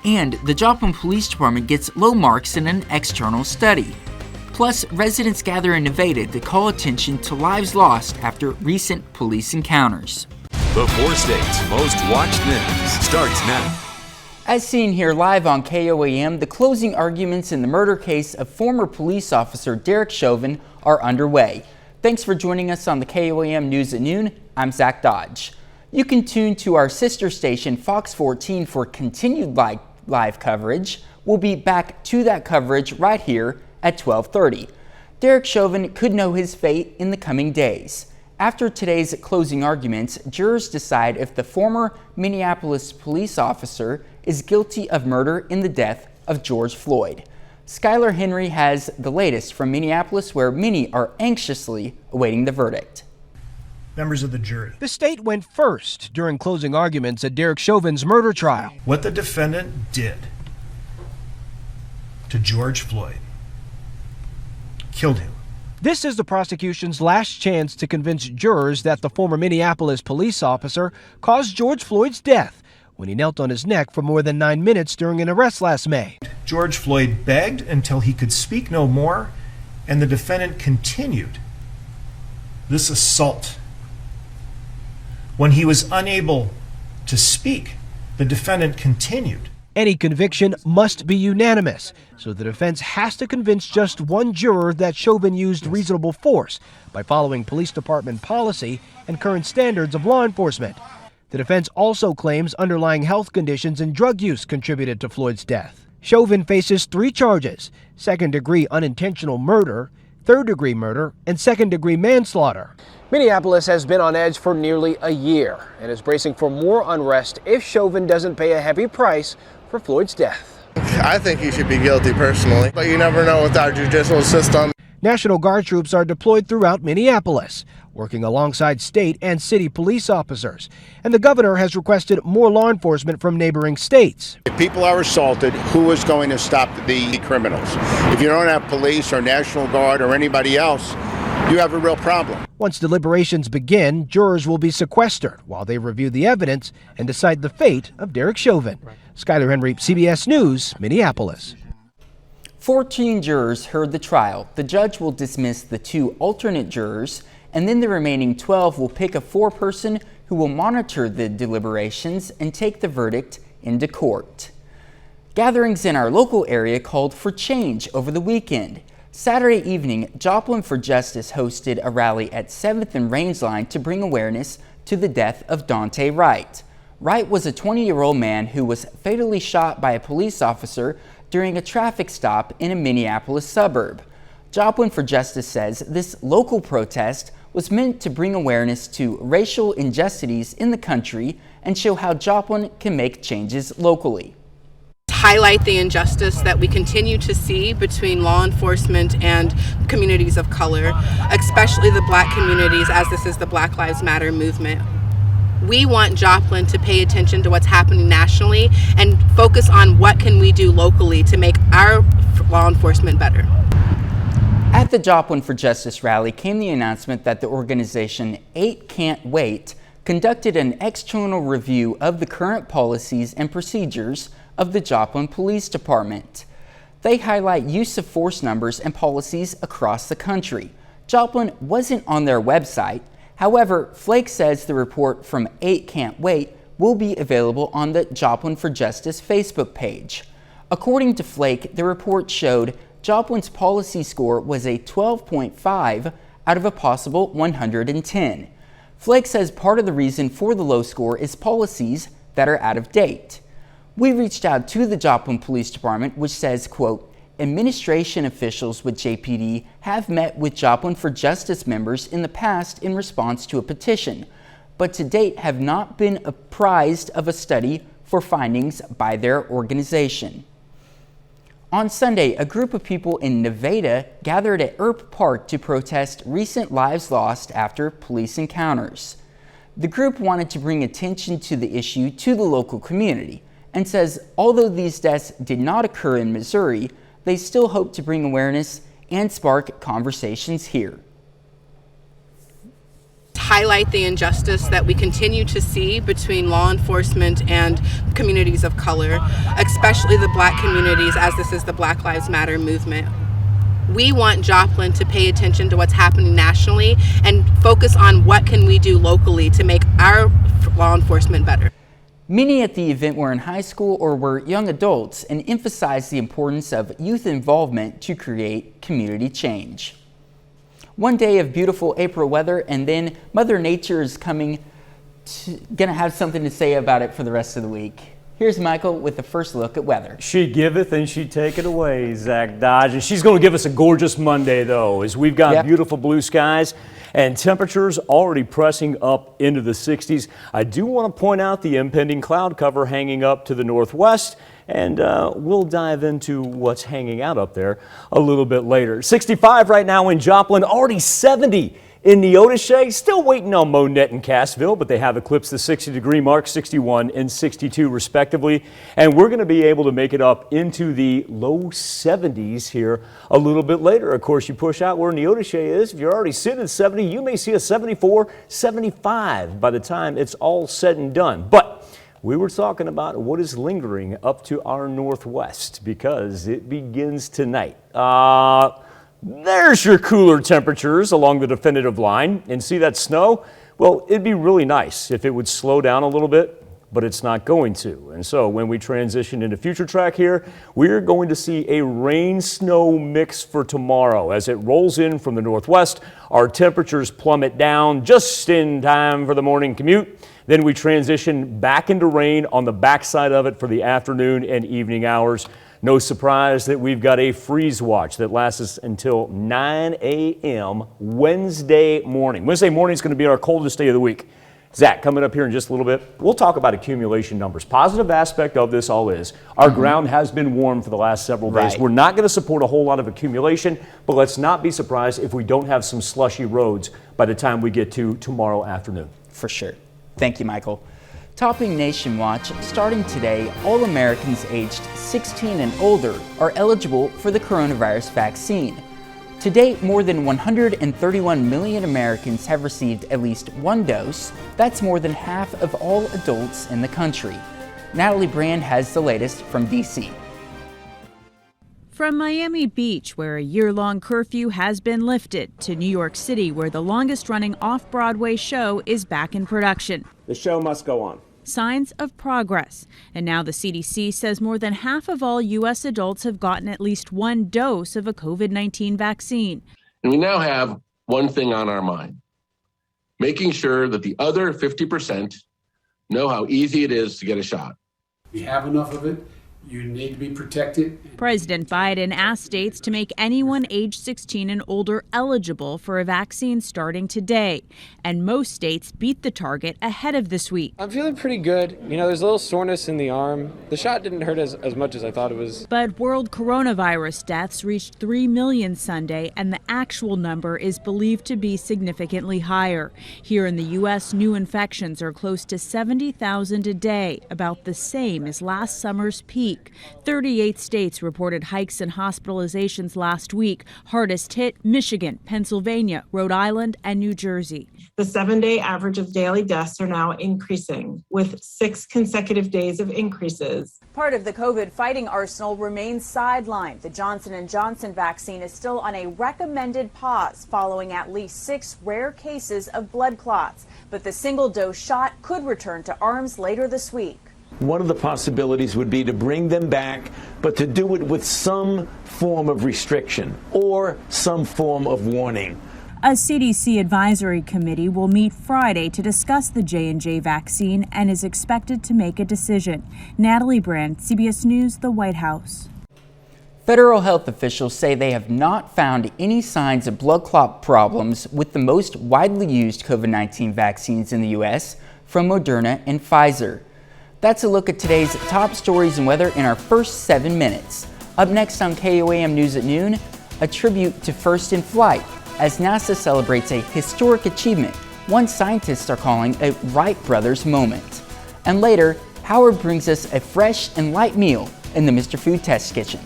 And the Joplin Police Department gets low marks in an external study. Plus, residents gather in Nevada to call attention to lives lost after recent police encounters. The 4 states' most watched news starts now. As seen here live on KOAM, the closing arguments in the murder case of former police officer Derek Chauvin are underway. Thanks for joining us on the KOAM News at Noon. I'm Zach Dodge. You can tune to our sister station Fox 14 for continued live coverage. We'll be back to that coverage right here at 12:30. Derek Chauvin could know his fate in the coming days. After today's closing arguments, jurors decide if the former Minneapolis police officer is guilty of murder in the death of George Floyd. Skylar Henry has the latest from Minneapolis, where many are anxiously awaiting the verdict. Members of the jury. The state went first during closing arguments at Derek Chauvin's murder trial. What the defendant did to George Floyd killed him. This is the prosecution's last chance to convince jurors that the former Minneapolis police officer caused George Floyd's death when he knelt on his neck for more than 9 minutes during an arrest last May. George Floyd begged until he could speak no more, and the defendant continued this assault. When he was unable to speak, the defendant continued. Any conviction must be unanimous, so the defense has to convince just one juror that Chauvin used reasonable force by following police department policy and current standards of law enforcement. The defense also claims underlying health conditions and drug use contributed to Floyd's death. Chauvin faces 3 charges: second-degree unintentional murder, third-degree murder, and second-degree manslaughter. Minneapolis has been on edge for nearly a year and is bracing for more unrest if Chauvin doesn't pay a heavy price for Floyd's death. I think he should be guilty personally, but you never know with our judicial system. National Guard troops are deployed throughout Minneapolis, working alongside state and city police officers. And the governor has requested more law enforcement from neighboring states. If people are assaulted, who is going to stop the criminals? If you don't have police or National Guard or anybody else, you have a real problem. Once deliberations begin, jurors will be sequestered while they review the evidence and decide the fate of Derek Chauvin. Skylar Henry, CBS News, Minneapolis. 14 jurors heard the trial. The judge will dismiss the 2 alternate jurors, and then the remaining 12 will pick a 4-person who will monitor the deliberations and take the verdict into court. Gatherings in our local area called for change over the weekend. Saturday evening, Joplin for Justice hosted a rally at 7th and Rangeline to bring awareness to the death of Daunte Wright. Wright was a 20-year-old man who was fatally shot by a police officer during a traffic stop in a Minneapolis suburb. Joplin for Justice says this local protest was meant to bring awareness to racial injustices in the country and show how Joplin can make changes locally. Highlight the injustice that we continue to see between law enforcement and communities of color, especially the Black communities, as this is the Black Lives Matter movement. We want Joplin to pay attention to what's happening nationally and focus on what can we do locally to make our law enforcement better. At the Joplin for Justice rally came the announcement that the organization 8 Can't Wait conducted an external review of the current policies and procedures of the Joplin Police Department. They highlight use of force numbers and policies across the country. Joplin wasn't on their website. However, Flake says the report from 8 Can't Wait will be available on the Joplin for Justice Facebook page. According to Flake, the report showed Joplin's policy score was a 12.5 out of a possible 110. Flake says part of the reason for the low score is policies that are out of date. We reached out to the Joplin Police Department, which says, quote, administration officials with JPD have met with Joplin for Justice members in the past in response to a petition, but to date have not been apprised of a study for findings by their organization. On Sunday, a group of people in Nevada gathered at Earp Park to protest recent lives lost after police encounters. The group wanted to bring attention to the issue to the local community and says although these deaths did not occur in Missouri, they still hope to bring awareness and spark conversations here. highlight the injustice that we continue to see between law enforcement and communities of color, especially the Black communities, as this is the Black Lives Matter movement. We want Joplin to pay attention to what's happening nationally and focus on what can we do locally to make our law enforcement better. Many at the event were in high school or were young adults and emphasized the importance of youth involvement to create community change. One day of beautiful April weather, and then Mother Nature is gonna have something to say about it for the rest of the week. Here's Michael with the first look at weather. She giveth and she taketh away, Zach Dodge. And she's going to give us a gorgeous Monday, though, as we've got beautiful blue skies and temperatures already pressing up into the 60s. I do want to point out the impending cloud cover hanging up to the northwest, and we'll dive into what's hanging out up there a little bit later. 65 right now in Joplin, already 70 in Neodesha. Still waiting on Monette and Cassville, but they have eclipsed the 60-degree mark, 61 and 62 respectively. And we're going to be able to make it up into the low 70s here a little bit later. Of course, you push out where Neodesha is. If you're already sitting at 70, you may see a 74, 75 by the time it's all said and done. But we were talking about what is lingering up to our northwest because it begins tonight. There's your cooler temperatures along the definitive line. And see that snow? Well, it'd be really nice if it would slow down a little bit, but it's not going to. And so when we transition into future track here, we're going to see a rain-snow mix for tomorrow. As it rolls in from the northwest, our temperatures plummet down just in time for the morning commute. Then we transition back into rain on the backside of it for the afternoon and evening hours. No surprise that we've got a freeze watch that lasts us until 9 a.m. Wednesday morning. Wednesday morning is going to be our coldest day of the week. Zach, coming up here in just a little bit, we'll talk about accumulation numbers. Positive aspect of this all is our ground has been warm for the last several days. Right. We're not going to support a whole lot of accumulation, but let's not be surprised if we don't have some slushy roads by the time we get to tomorrow afternoon. For sure. Thank you, Michael. Topping Nation Watch, starting today, all Americans aged 16 and older are eligible for the coronavirus vaccine. To date, more than 131 million Americans have received at least one dose. That's more than half of all adults in the country. Natalie Brand has the latest from D.C. From Miami Beach, where a year-long curfew has been lifted, to New York City, where the longest-running off-Broadway show is back in production. The show must go on. Signs of progress. And now the CDC says more than half of all U.S. adults have gotten at least one dose of a COVID-19 vaccine. And we now have one thing on our mind, making sure that the other 50% know how easy it is to get a shot. We have enough of it. You need to be protected. President Biden asked states to make anyone age 16 and older eligible for a vaccine starting today. And most states beat the target ahead of this week. I'm feeling pretty good. You know, there's a little soreness in the arm. The shot didn't hurt as much as I thought it was. But world coronavirus deaths reached 3 million Sunday, and the actual number is believed to be significantly higher. Here in the U.S., new infections are close to 70,000 a day, about the same as last summer's peak. 38 states reported hikes in hospitalizations last week. Hardest hit Michigan, Pennsylvania, Rhode Island, and New Jersey. The 7-day average of daily deaths are now increasing, with 6 consecutive days of increases. Part of the COVID fighting arsenal remains sidelined. The Johnson & Johnson vaccine is still on a recommended pause following at least 6 rare cases of blood clots. But the single-dose shot could return to arms later this week. One of the possibilities would be to bring them back, but to do it with some form of restriction or some form of warning. A CDC advisory committee will meet Friday to discuss the J&J vaccine and is expected to make a decision. Natalie Brand, CBS News, the White House. Federal health officials say they have not found any signs of blood clot problems with the most widely used COVID-19 vaccines in the U.S. from Moderna and Pfizer. That's a look at today's top stories and weather in our first 7 minutes. Up next on KOAM News at noon, a tribute to First in Flight as NASA celebrates a historic achievement one scientists are calling a Wright brothers moment. And later, Howard brings us a fresh and light meal in the Mr. Food Test Kitchen.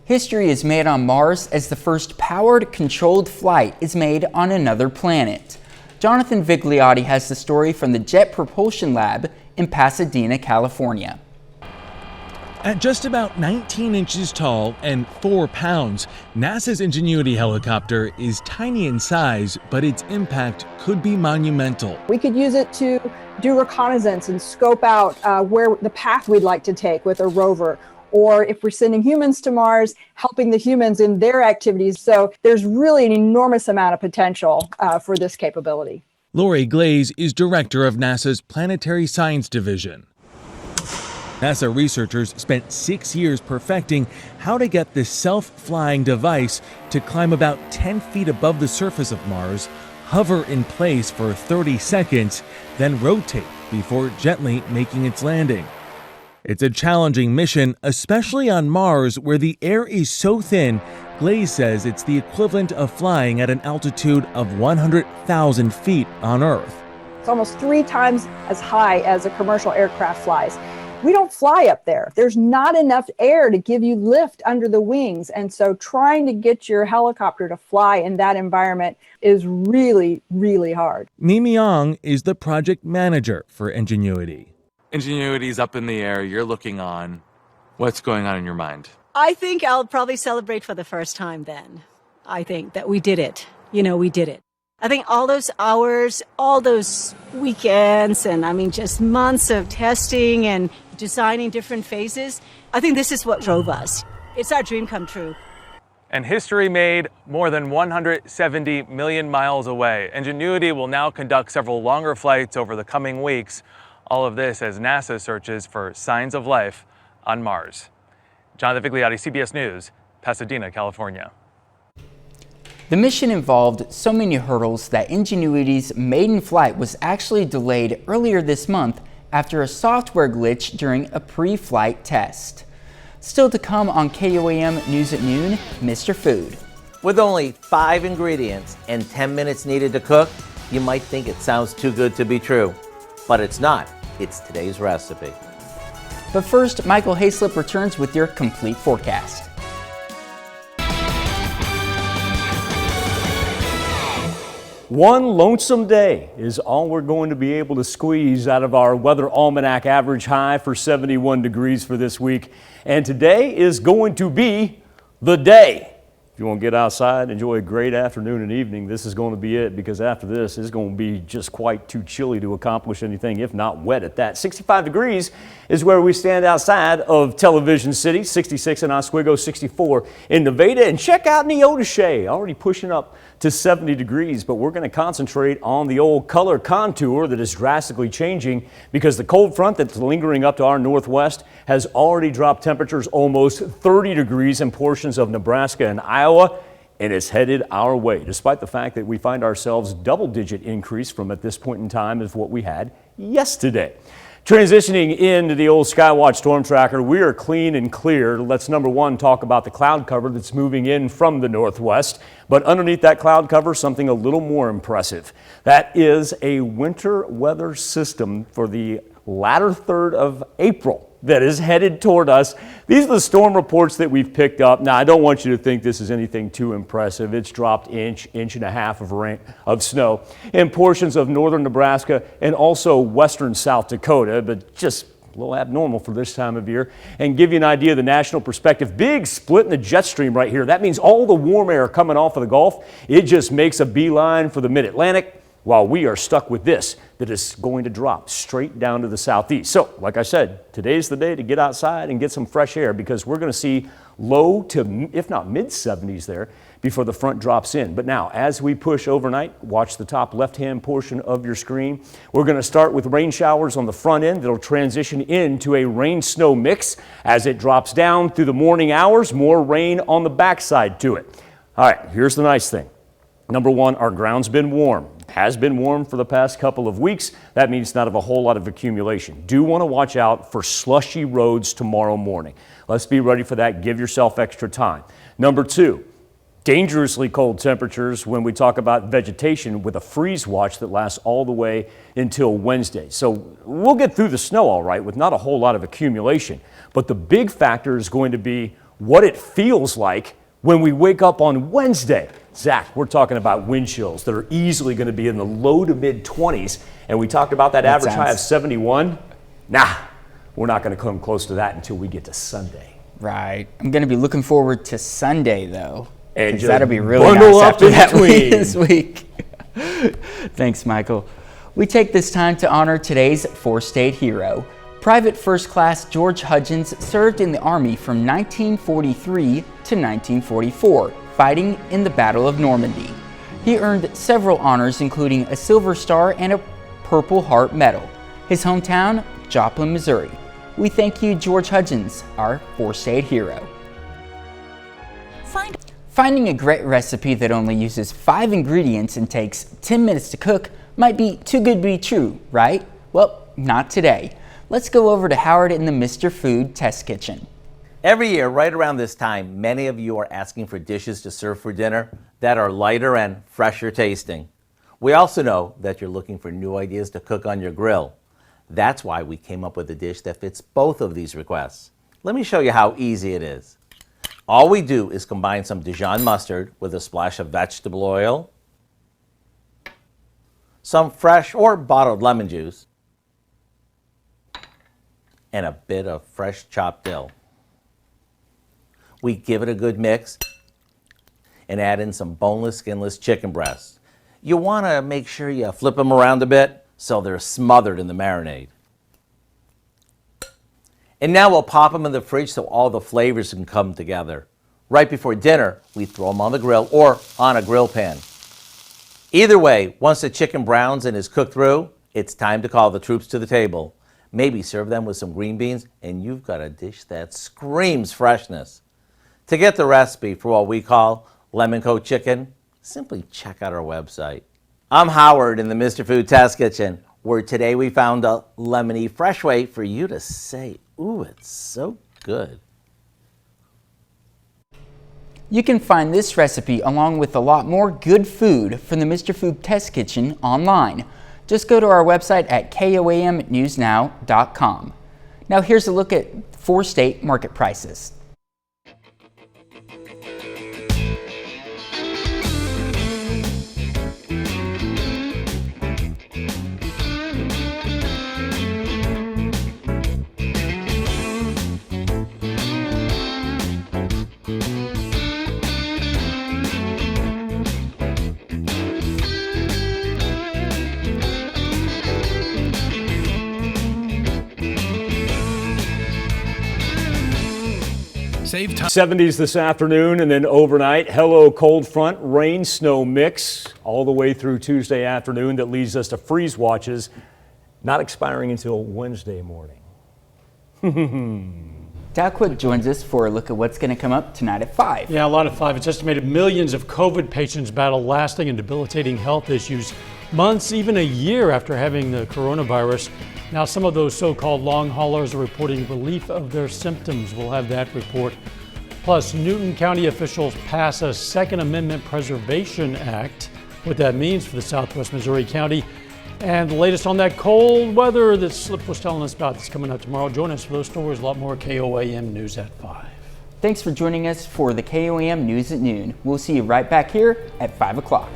History is made on Mars as the first powered, controlled flight is made on another planet. Jonathan Vigliotti has the story from the Jet Propulsion Lab in Pasadena, California. At just about 19 inches tall and 4 pounds, NASA's Ingenuity helicopter is tiny in size, but its impact could be monumental. We could use it to do reconnaissance and scope out where the path we'd like to take with a rover, or if we're sending humans to Mars, helping the humans in their activities. So there's really an enormous amount of potential for this capability. Lori Glaze is director of NASA's Planetary Science Division. NASA researchers spent 6 years perfecting how to get this self-flying device to climb about 10 feet above the surface of Mars, hover in place for 30 seconds, then rotate before gently making its landing. It's a challenging mission, especially on Mars where the air is so thin. Glaze says it's the equivalent of flying at an altitude of 100,000 feet on Earth. It's almost 3 times as high as a commercial aircraft flies. We don't fly up there. There's not enough air to give you lift under the wings. And so trying to get your helicopter to fly in that environment is really, really hard. Mimi Ong is the project manager for Ingenuity. Ingenuity's up in the air, you're looking on. What's going on in your mind? I think I'll probably celebrate for the first time then. I think that we did it. We did it. I think all those hours, all those weekends, and just months of testing and designing different phases, I think this is what drove us. It's our dream come true. And history made more than 170 million miles away. Ingenuity will now conduct several longer flights over the coming weeks. All of this as NASA searches for signs of life on Mars. Jonathan Vigliotti, CBS News, Pasadena, California. The mission involved so many hurdles that Ingenuity's maiden flight was actually delayed earlier this month after a software glitch during a pre-flight test. Still to come on KOAM News at Noon, Mr. Food. With only 5 ingredients and 10 minutes needed to cook, you might think it sounds too good to be true. But it's not. It's today's recipe. But first, Michael Hayslip returns with your complete forecast. One lonesome day is all we're going to be able to squeeze out of our weather almanac average high for 71 degrees for this week. And today is going to be the day. If you want to get outside, enjoy a great afternoon and evening, this is going to be it, because after this, it's going to be just quite too chilly to accomplish anything, if not wet at that. 65 degrees is where we stand outside of Television City, 66 in Oswego, 64 in Nevada, and check out Neodesha, already pushing up to 70 degrees, but we're going to concentrate on the old color contour that is drastically changing because the cold front that's lingering up to our northwest has already dropped temperatures almost 30 degrees in portions of Nebraska and Iowa, and it's headed our way, despite the fact that we find ourselves double-digit increase from at this point in time as what we had yesterday. Transitioning into the old Skywatch Storm Tracker, we are clean and clear. Let's number one talk about the cloud cover that's moving in from the northwest. But underneath that cloud cover, something a little more impressive. That is a winter weather system for the latter third of April that is headed toward us. These are the storm reports that we've picked up. Now, I don't want you to think this is anything too impressive. It's dropped inch and a half of snow in portions of northern Nebraska and also western South Dakota, but just a little abnormal for this time of year. And give you an idea of the national perspective, big split in the jet stream right here. That means all the warm air coming off of the Gulf, it just makes a beeline for the mid-Atlantic, while we are stuck with this that is going to drop straight down to the southeast. So, like I said, today's the day to get outside and get some fresh air because we're going to see low to, if not mid-70s there before the front drops in. But now, as we push overnight, watch the top left-hand portion of your screen. We're going to start with rain showers on the front end that'll transition into a rain-snow mix. As it drops down through the morning hours, more rain on the backside to it. All right, here's the nice thing. Number one, our ground's been warm. Has been warm for the past couple of weeks. That means not of a whole lot of accumulation. Do want to watch out for slushy roads tomorrow morning. Let's be ready for that. Give yourself extra time. Number two, dangerously cold temperatures when we talk about vegetation with a freeze watch that lasts all the way until Wednesday. So we'll get through the snow all right with not a whole lot of accumulation. But the big factor is going to be what it feels like when we wake up on Wednesday. Zach, we're talking about wind chills that are easily going to be in the low to mid 20s. And we talked about that average high of 71. Nah, we're not going to come close to that until we get to Sunday. Right. I'm going to be looking forward to Sunday, though. And that'll be really nice after that week this week. Thanks, Michael. We take this time to honor today's four-state hero. Private First Class George Hudgins served in the Army from 1943 to 1944, fighting in the Battle of Normandy. He earned several honors, including a Silver Star and a Purple Heart Medal. His hometown, Joplin, Missouri. We thank you, George Hudgins, our four-state hero. Finding a great recipe that only uses 5 ingredients and takes 10 minutes to cook might be too good to be true, right? Well, not today. Let's go over to Howard in the Mr. Food Test Kitchen. Every year, right around this time, many of you are asking for dishes to serve for dinner that are lighter and fresher tasting. We also know that you're looking for new ideas to cook on your grill. That's why we came up with a dish that fits both of these requests. Let me show you how easy it is. All we do is combine some Dijon mustard with a splash of vegetable oil, some fresh or bottled lemon juice, and a bit of fresh chopped dill. We give it a good mix and add in some boneless, skinless chicken breasts. You want to make sure you flip them around a bit so they're smothered in the marinade. And now we'll pop them in the fridge so all the flavors can come together. Right before dinner, we throw them on the grill or on a grill pan. Either way, once the chicken browns and is cooked through, it's time to call the troops to the table. Maybe serve them with some green beans, and you've got a dish that screams freshness. To get the recipe for what we call lemon coat chicken, simply check out our website. I'm Howard in the Mr. Food Test Kitchen, where today we found a lemony fresh way for you to say, ooh, it's so good. You can find this recipe along with a lot more good food from the Mr. Food Test Kitchen online. Just go to our website at KOAMnewsnow.com. Now here's a look at 4-state market prices. Save time. 70s this afternoon and then overnight. Hello, cold front, rain, snow mix all the way through Tuesday afternoon. That leads us to freeze watches, not expiring until Wednesday morning. Dow Quick joins us for a look at what's going to come up tonight at 5. Yeah, a lot at 5. It's estimated millions of COVID patients battle lasting and debilitating health issues months, even a year after having the coronavirus. Now, some of those so-called long haulers are reporting relief of their symptoms. We'll have that report. Plus, Newton County officials pass a Second Amendment Preservation Act. What that means for the Southwest Missouri County. And the latest on that cold weather that Slip was telling us about that's coming up tomorrow. Join us for those stories, a lot more KOAM News at 5. Thanks for joining us for the KOAM News at Noon. We'll see you right back here at 5 o'clock.